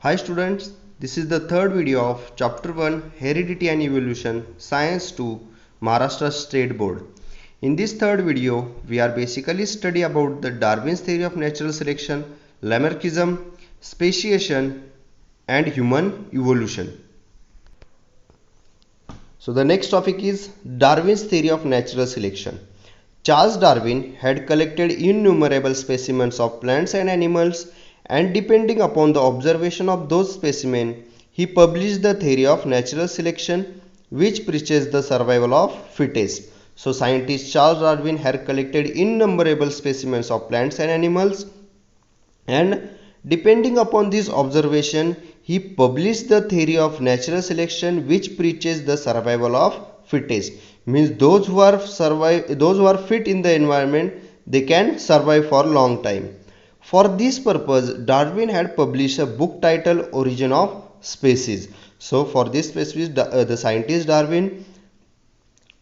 Hi students, this is the third video of chapter 1 Heredity and Evolution Science 2 Maharashtra State Board. In this third video, we are basically study about the Darwin's theory of natural selection, Lamarckism, speciation and human evolution. So the next topic is Darwin's theory of natural selection. Charles Darwin had collected innumerable specimens of plants and animals, and depending upon the observation of those specimens, he published the theory of natural selection, which preaches the survival of fittest. So scientist Charles Darwin had collected innumerable specimens of plants and animals, and depending upon this observation, he published the theory of natural selection, which preaches the survival of fittest. Means those who are fit in the environment, they can survive for long time. For this purpose, Darwin had published a book titled Origin of Species. So for this purpose, the scientist Darwin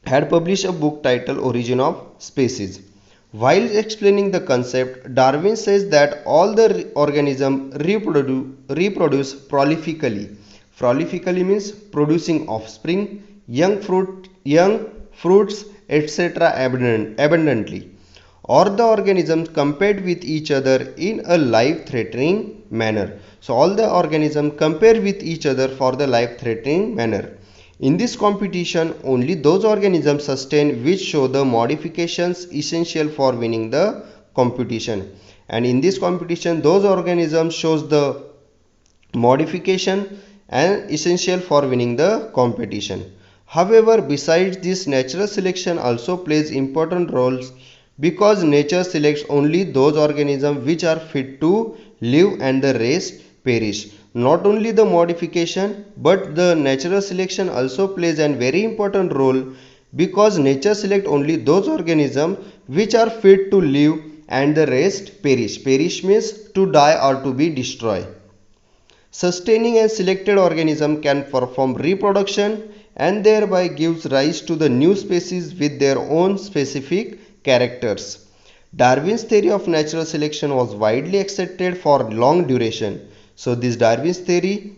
had published a book titled Origin of Species. While explaining the concept, Darwin says that all the organisms reproduce prolifically. Prolifically means producing offspring, young fruits, etc. abundantly. Or the organisms compete with each other in a life-threatening manner. So all the organisms compare with each other for the life-threatening manner. In this competition, only those organisms sustain which show the modifications essential for winning the competition. And in this competition, those organisms shows the modification and essential for winning the competition. However, besides this, natural selection also plays important roles because nature selects only those organisms which are fit to live and the rest perish. Not only the modification, but the natural selection also plays a very important role because nature selects only those organisms which are fit to live and the rest perish. Perish means to die or to be destroyed. Sustaining and selected organism can perform reproduction and thereby gives rise to the new species with their own specific characters. Darwin's theory of natural selection was widely accepted for long duration. So this Darwin's theory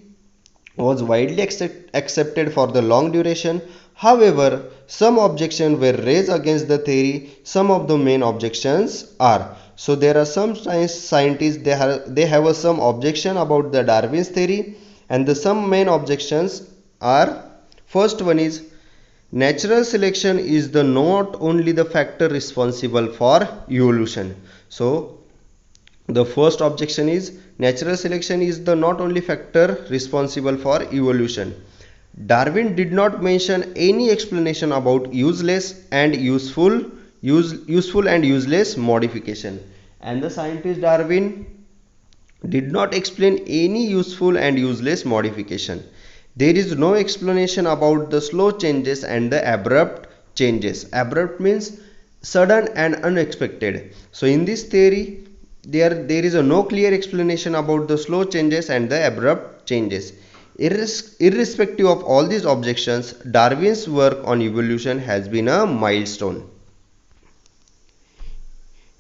was widely accepted for the long duration. However, some objections were raised against the theory. Some of the main objections are. So there are some scientists, they have some objection about the Darwin's theory, and the some main objections are, first one is natural selection is the not only the factor responsible for evolution. So the first objection is natural selection is the not only factor responsible for evolution. Darwin did not mention any explanation about useless and useful and useless modification. And the scientist Darwin did not explain any useful and useless modification. There is no explanation about the slow changes and the abrupt changes. Abrupt means sudden and unexpected. So in this theory, there is no clear explanation about the slow changes and the abrupt changes. Irrespective of all these objections, Darwin's work on evolution has been a milestone.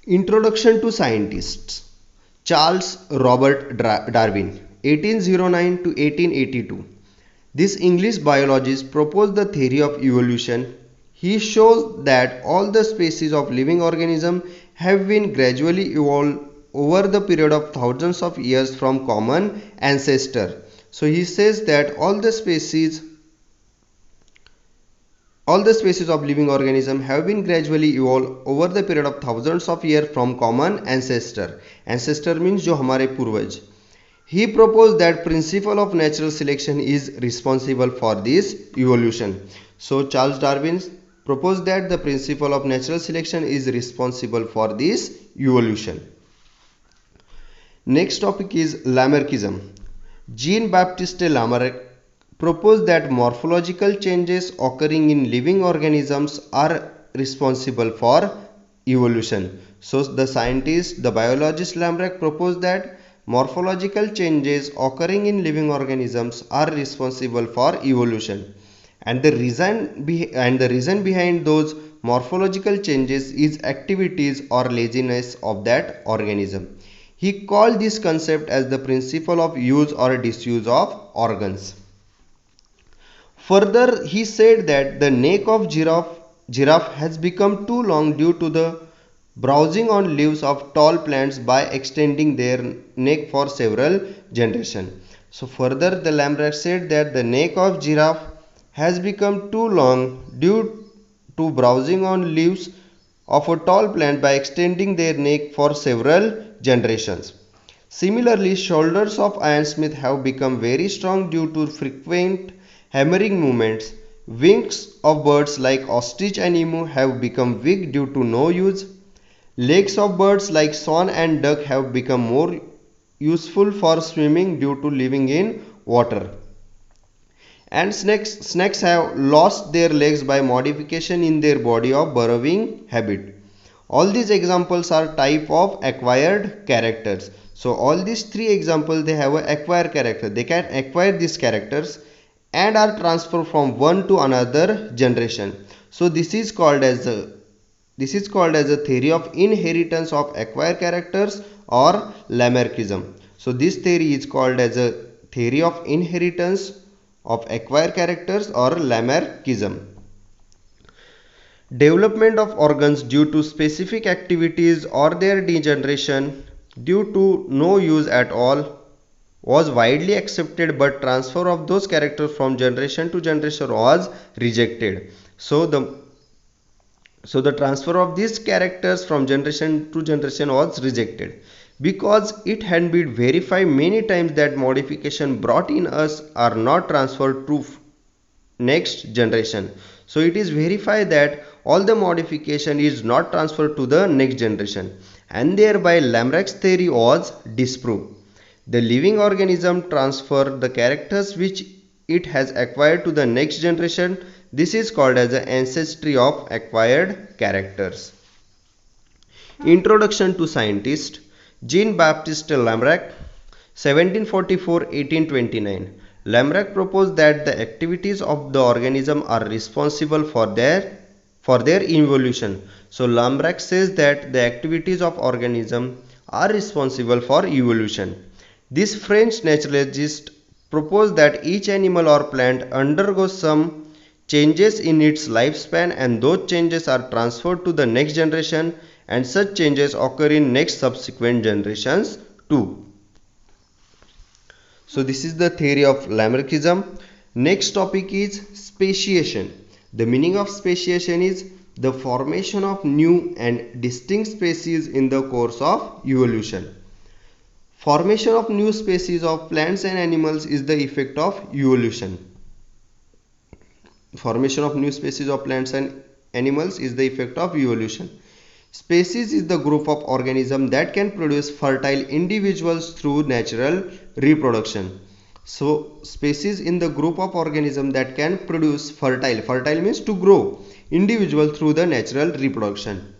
Introduction to scientists. Charles Robert Darwin, 1809 to 1882. This English biologist proposed the theory of evolution. He shows that all the species of living organisms have been gradually evolved over the period of thousands of years from common ancestor. So he says that all the species of living organisms have been gradually evolved over the period of thousands of years from common ancestor. Ancestor means जो हमारे पूर्वज. He proposed that principle of natural selection is responsible for this evolution. So Charles Darwin proposed that the principle of natural selection is responsible for this evolution. Next topic is Lamarckism. Jean-Baptiste Lamarck proposed that morphological changes occurring in living organisms are responsible for evolution. So the biologist Lamarck proposed that morphological changes occurring in living organisms are responsible for evolution, and the reason behind those morphological changes is activities or laziness of that organism. He called this concept as the principle of use or disuse of organs. Further, he said that the neck of giraffe has become too long due to the browsing on leaves of tall plants by extending their neck for several generations. So further, the Lamrecht said that the neck of giraffe has become too long due to browsing on leaves of a tall plant by extending their neck for several generations. Similarly, shoulders of Iron Smith have become very strong due to frequent hammering movements. Wings of birds like ostrich and emu have become weak due to no use. Legs of birds like swan and duck have become more useful for swimming due to living in water. And snakes have lost their legs by modification in their body of burrowing habit. All these examples are type of acquired characters. So all these three examples, they have an acquired character. They can acquire these characters and are transferred from one to another generation. So this is called as a theory of inheritance of acquired characters or Lamarckism. So this theory is called as a theory of inheritance of acquired characters or Lamarckism. Development of organs due to specific activities or their degeneration due to no use at all was widely accepted, but transfer of those characters from generation to generation was rejected. So the transfer of these characters from generation to generation was rejected because it had been verified many times that modification brought in us are not transferred to next generation. So it is verified that all the modification is not transferred to the next generation, and thereby Lamrecht's theory was disproved. The living organism transfer the characters which it has acquired to the next generation. This is called as the ancestry of acquired characters. Introduction to scientist Jean-Baptiste Lamarck, 1744-1829. Lamarck proposed that the activities of the organism are responsible for their evolution. So Lamarck says that the activities of organism are responsible for evolution. This French naturalist proposed that each animal or plant undergoes some changes in its lifespan, and those changes are transferred to the next generation, and such changes occur in next subsequent generations too. So this is the theory of Lamarckism. Next topic is speciation. The meaning of speciation is the formation of new and distinct species in the course of evolution. Formation of new species of plants and animals is the effect of evolution. Formation of new species of plants and animals is the effect of evolution. Species is the group of organisms that can produce fertile individuals through natural reproduction. So species in the group of organisms that can produce fertile means to grow, individual through the natural reproduction.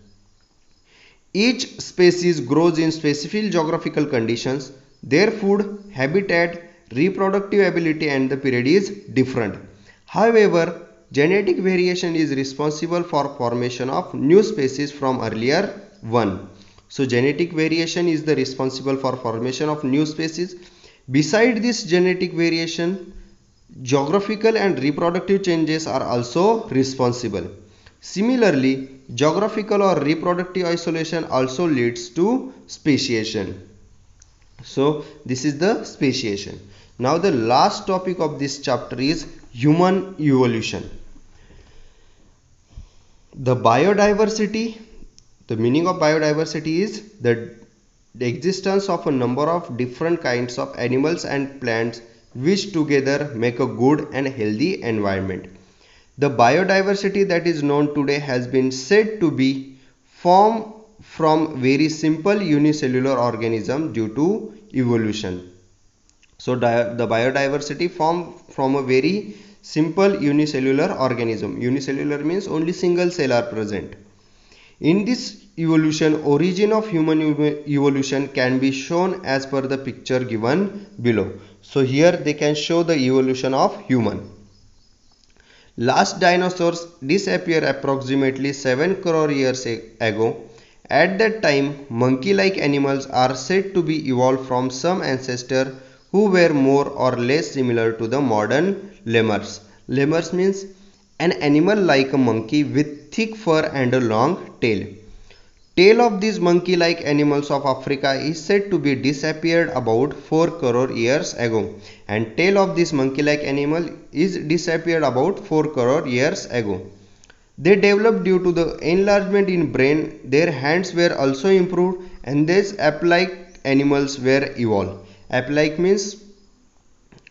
Each species grows in specific geographical conditions. Their food, habitat, reproductive ability and the period is different. However, genetic variation is responsible for formation of new species from earlier one. So genetic variation is the responsible for formation of new species. Beside this genetic variation, geographical and reproductive changes are also responsible. Similarly, geographical or reproductive isolation also leads to speciation. So this is the speciation. Now the last topic of this chapter is human evolution. The biodiversity, the meaning of biodiversity is the existence of a number of different kinds of animals and plants which together make a good and healthy environment. The biodiversity that is known today has been said to be formed from very simple unicellular organism due to evolution. So the biodiversity formed from a very simple unicellular organism. Unicellular means only single cell are present. In this evolution, origin of human evolution can be shown as per the picture given below. So here they can show the evolution of human. Last dinosaurs disappeared approximately 7 crore years ago, At that time, monkey-like animals are said to be evolved from some ancestor who were more or less similar to the modern lemurs. Lemurs means an animal like a monkey with thick fur and a long tail. Tail of these monkey-like animals of Africa is said to be disappeared about 4 crore years ago, and tail of this monkey-like animal is disappeared about 4 crore years ago. They developed due to the enlargement in brain. Their hands were also improved, and these ape-like animals were evolved. Ape-like means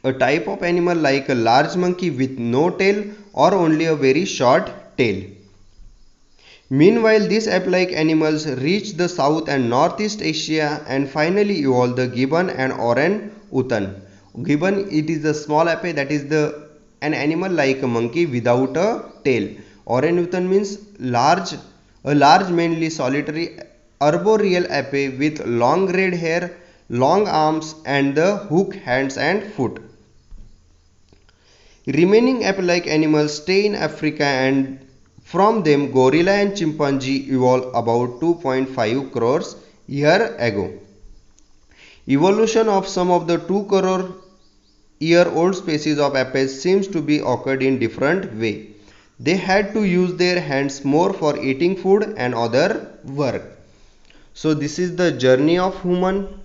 a type of animal like a large monkey with no tail or only a very short tail. Meanwhile, these ape-like animals reached the South and Northeast Asia and finally evolved the gibbon and orang-utan. Gibbon, it is the small ape, that is an animal like a monkey without a tail. Orang-utan means a large mainly solitary arboreal ape with long red hair, long arms and the hook hands and foot. Remaining ape-like animals stay in Africa, and from them gorilla and chimpanzee evolved about 2.5 crores years ago. Evolution of some of the 2 crore year old species of apes seems to be occurred in different way. They had to use their hands more for eating food and other work. So this is the journey of human.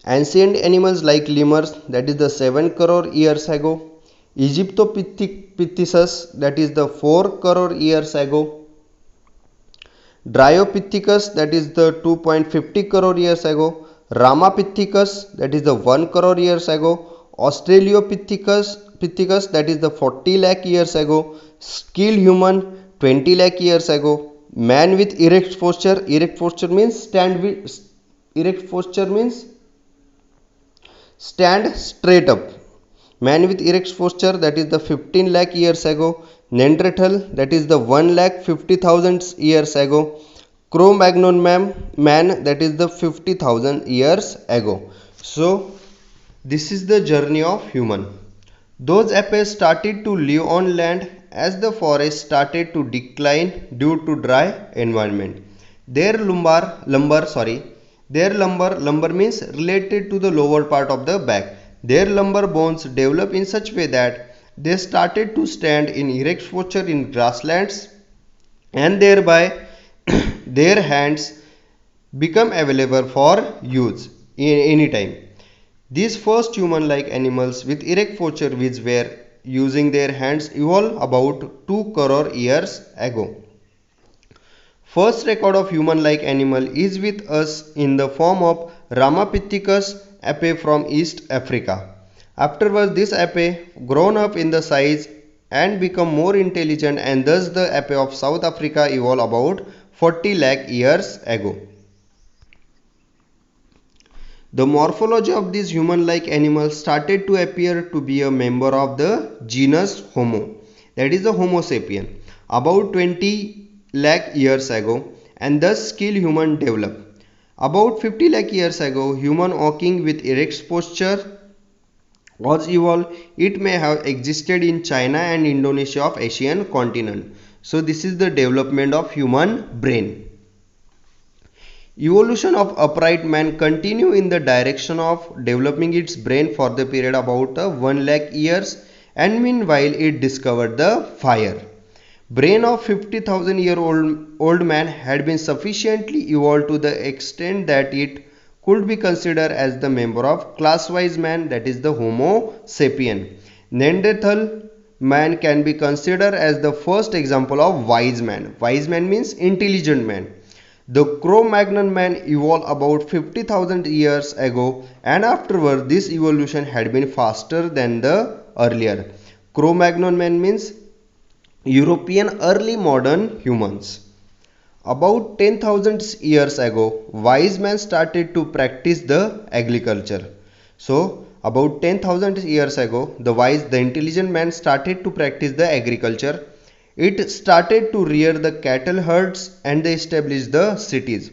Ancient animals like lemurs, that is the 7 crore years ago. Egyptopithecus, that is the 4 crore years ago. Dryopithecus, that is the 2.50 crore years ago. Ramapithecus, that is the 1 crore years ago. Australopithecus, that is the 40 lakh years ago. Skilled human, 20 lakh years ago. Man with erect posture means stand straight up. Man with erect posture, that is the 15 lakh years ago. Neanderthal, that is the 1 lakh 50,000 years ago. Cro-Magnon man, that is the 50,000 years ago. So this is the journey of human. Those apes started to live on land as the forest started to decline due to dry environment. Their lumbar means related to the lower part of the back. Their lumbar bones develop in such way that they started to stand in erect posture in grasslands, and thereby their hands become available for use any time. These first human-like animals with erect posture which were using their hands evolved about 2 crore years ago. First record of human-like animal is with us in the form of Ramapithecus ape from East Africa. Afterwards, this ape grown up in the size and become more intelligent, and thus the ape of South Africa evolved about 40 lakh years ago. The morphology of these human-like animals started to appear to be a member of the genus Homo, that is the Homo sapien, about 20 lakh years ago, and thus skilled human developed. About 50 lakh years ago, human walking with erect posture was evolved. It may have existed in China and Indonesia of Asian continent. So this is the development of human brain. Evolution of upright man continue in the direction of developing its brain for the period about 1 lakh years, and meanwhile it discovered the fire. Brain of 50,000 year old man had been sufficiently evolved to the extent that it could be considered as the member of class-wise man, that is the Homo sapien. Neanderthal man can be considered as the first example of wise man. Wise man means intelligent man. The Cro-Magnon man evolved about 50,000 years ago, and afterward this evolution had been faster than the earlier. Cro-Magnon man means European early modern humans. About 10,000 years ago, wise man started to practice the agriculture. So, about 10,000 years ago, the intelligent man started to practice the agriculture. It started to rear the cattle herds, and they established the cities.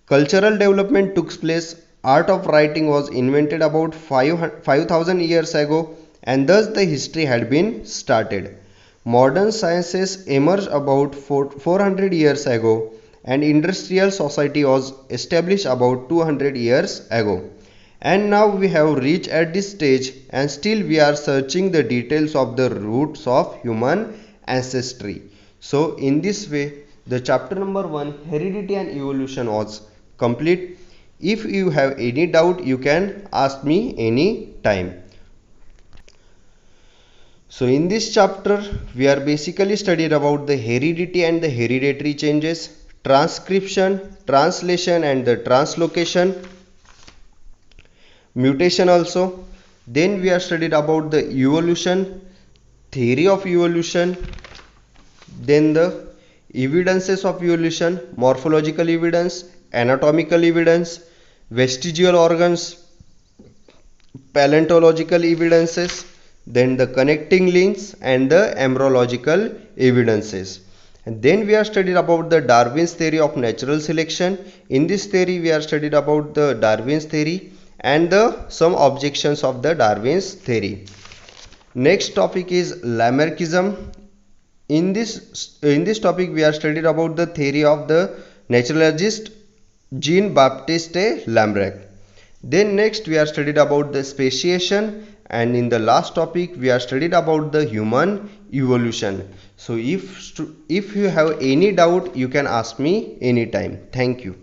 Cultural development took place. Art of writing was invented about 5,000 years ago, and thus the history had been started. Modern sciences emerged about 400 years ago, and industrial society was established about 200 years ago. And now we have reached at this stage, and still we are searching the details of the roots of human ancestry. So in this way, the chapter number 1, heredity and evolution, was complete. If you have any doubt, you can ask me any time. So in this chapter, we are basically studied about the heredity and the hereditary changes, transcription, translation and the translocation, mutation also. Then we are studied about the evolution, theory of evolution, then the evidences of evolution, morphological evidence, anatomical evidence, vestigial organs, paleontological evidences, then the connecting links and the embryological evidences. And then we are studied about the Darwin's theory of natural selection. In this theory we are studied about the Darwin's theory and the some objections of the Darwin's theory. Next topic is Lamarckism. In this topic we are studied about the theory of the naturalist Jean-Baptiste Lamarck. Then next we are studied about the speciation, and in the last topic we are studied about the human evolution. So if you have any doubt, you can ask me anytime. Thank you.